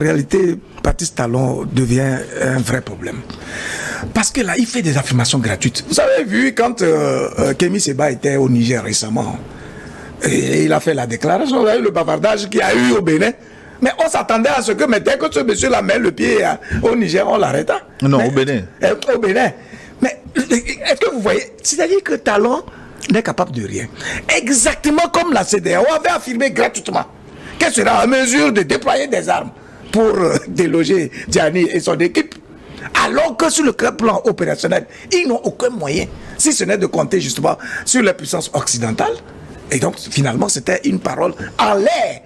En réalité, Patrice Talon devient un vrai problème. Parce que là, il fait des affirmations gratuites. Vous avez vu quand Kémy Séba était au Niger récemment, et il a fait la déclaration, vous avez vu le bavardage qu'il y a eu au Bénin. Mais on s'attendait à ce que, mais dès que ce monsieur-là met le pied au Niger, on l'arrête. Non, mais, au Bénin. Au Bénin. Mais est-ce que vous voyez, c'est-à-dire que Talon n'est capable de rien. Exactement comme la CEDEAO avait affirmé gratuitement qu'elle sera en mesure de déployer des armes pour déloger Diani et son équipe. Alors que sur le plan opérationnel, ils n'ont aucun moyen, si ce n'est de compter justement sur les puissances occidentales. Et donc, finalement, c'était une parole en l'air.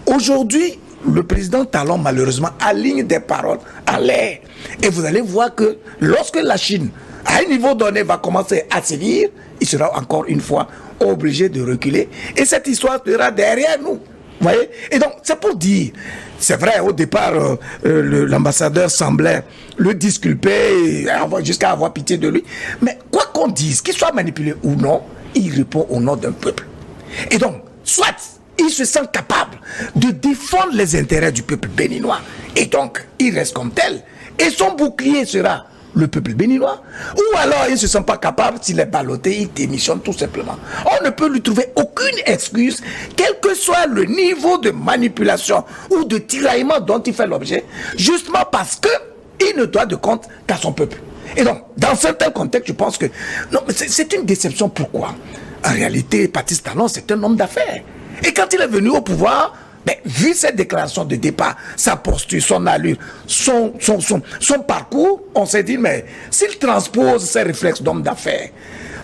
Aujourd'hui, le président Talon, malheureusement, aligne des paroles en l'air. Et vous allez voir que lorsque la Chine, à un niveau donné, va commencer à sévir, il sera encore une fois obligé de reculer. Et cette histoire sera derrière nous. Vous voyez? Et donc, c'est pour dire, c'est vrai, au départ, l'ambassadeur semblait le disculper, jusqu'à avoir pitié de lui. Mais quoi qu'on dise, qu'il soit manipulé ou non, il répond au nom d'un peuple. Et donc, soit il se sent capable de défendre les intérêts du peuple béninois, et donc, il reste comme tel, et son bouclier sera le peuple béninois, ou alors il ne se sent pas capable, s'il est ballotté, il démissionne tout simplement. On ne peut lui trouver aucune excuse, quel que soit le niveau de manipulation ou de tiraillement dont il fait l'objet, justement parce qu'il ne doit de compte qu'à son peuple. Et donc, dans certains contextes, je pense que... Non, mais c'est une déception. Pourquoi? En réalité, Patrice Talon, c'est un homme d'affaires. Et quand il est venu au pouvoir, ben, vu cette déclaration de départ, sa posture, son allure, son parcours, on s'est dit, mais s'il transpose ses réflexes d'homme d'affaires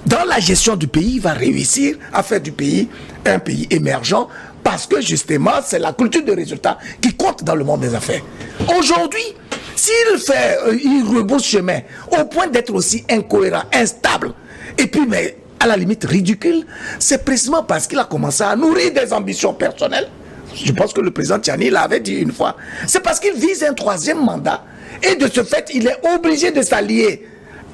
dans la gestion du pays, il va réussir à faire du pays un pays émergent, parce que justement, c'est la culture de résultat qui compte dans le monde des affaires. Aujourd'hui, il rebrousse chemin au point d'être aussi incohérent, instable, et puis, mais à la limite ridicule, c'est précisément parce qu'il a commencé à nourrir des ambitions personnelles. Je pense que le président Tiani l'avait dit une fois. C'est parce qu'il vise un troisième mandat. Et de ce fait, il est obligé de s'allier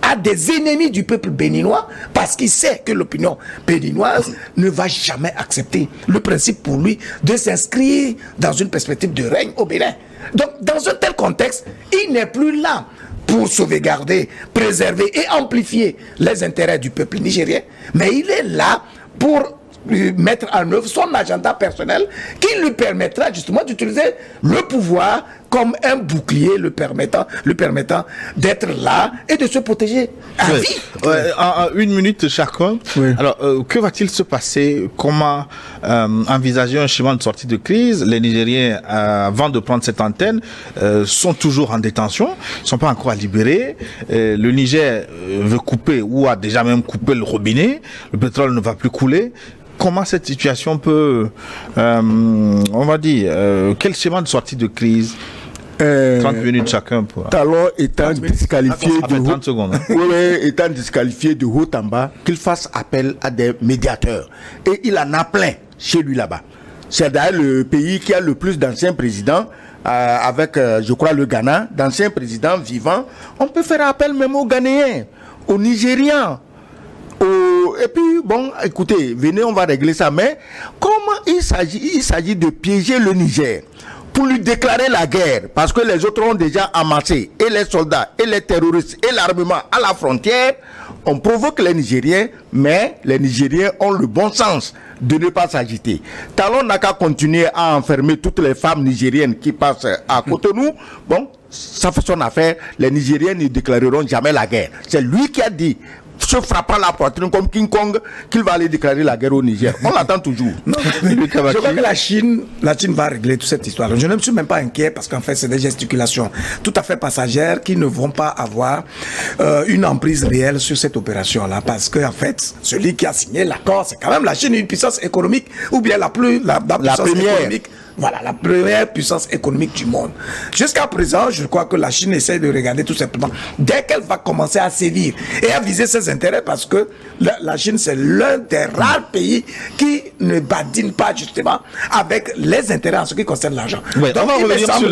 à des ennemis du peuple béninois, parce qu'il sait que l'opinion béninoise ne va jamais accepter le principe pour lui de s'inscrire dans une perspective de règne au Bénin. Donc, dans un tel contexte, il n'est plus là pour sauvegarder, préserver et amplifier les intérêts du peuple nigérien, mais il est là pour mettre en œuvre son agenda personnel qui lui permettra justement d'utiliser le pouvoir comme un bouclier le permettant d'être là et de se protéger à vie. En une minute chacun. Oui. Alors, que va-t-il se passer? Comment envisager un chemin de sortie de crise? Les Nigériens, avant de prendre cette antenne, sont toujours en détention, ils ne sont pas encore libérés. Le Niger veut couper ou a déjà même coupé le robinet. Le pétrole ne va plus couler. Comment cette situation peut, on va dire, quel schéma de sortie de crise? 30 minutes chacun pour... Talon étant disqualifié de 30 secondes. Hein. Étant disqualifié de haut en bas, qu'il fasse appel à des médiateurs. Et il en a plein chez lui là-bas. C'est d'ailleurs le pays qui a le plus d'anciens présidents, avec, je crois, le Ghana, d'anciens présidents vivants. On peut faire appel même aux Ghanéens, aux Nigérians. Et puis, bon, écoutez, venez, on va régler ça. Mais comment il s'agit de piéger le Niger pour lui déclarer la guerre, parce que les autres ont déjà amassé, et les soldats, et les terroristes, et l'armement à la frontière. On provoque les Nigériens, mais les Nigériens ont le bon sens de ne pas s'agiter. Talon n'a qu'à continuer à enfermer toutes les femmes nigériennes qui passent à côté de nous. Bon, ça fait son affaire. Les Nigériens ne déclareront jamais la guerre. C'est lui qui a dit, se frappant la poitrine comme King Kong, qu'il va aller déclarer la guerre au Niger. On l'attend toujours. Non, je crois que la Chine va régler toute cette histoire. Je ne me suis même pas inquiet, parce qu'en fait, c'est des gesticulations tout à fait passagères qui ne vont pas avoir une emprise réelle sur cette opération-là. Parce qu'en fait, celui qui a signé l'accord, c'est quand même la Chine, une puissance économique, ou bien la puissance économique. Voilà, la première puissance économique du monde. Jusqu'à présent, je crois que la Chine essaie de regarder tout simplement, dès qu'elle va commencer à sévir et à viser ses intérêts, parce que la Chine, c'est l'un des rares pays qui ne badine pas justement avec les intérêts en ce qui concerne l'argent. Ouais, donc, on va revenir sur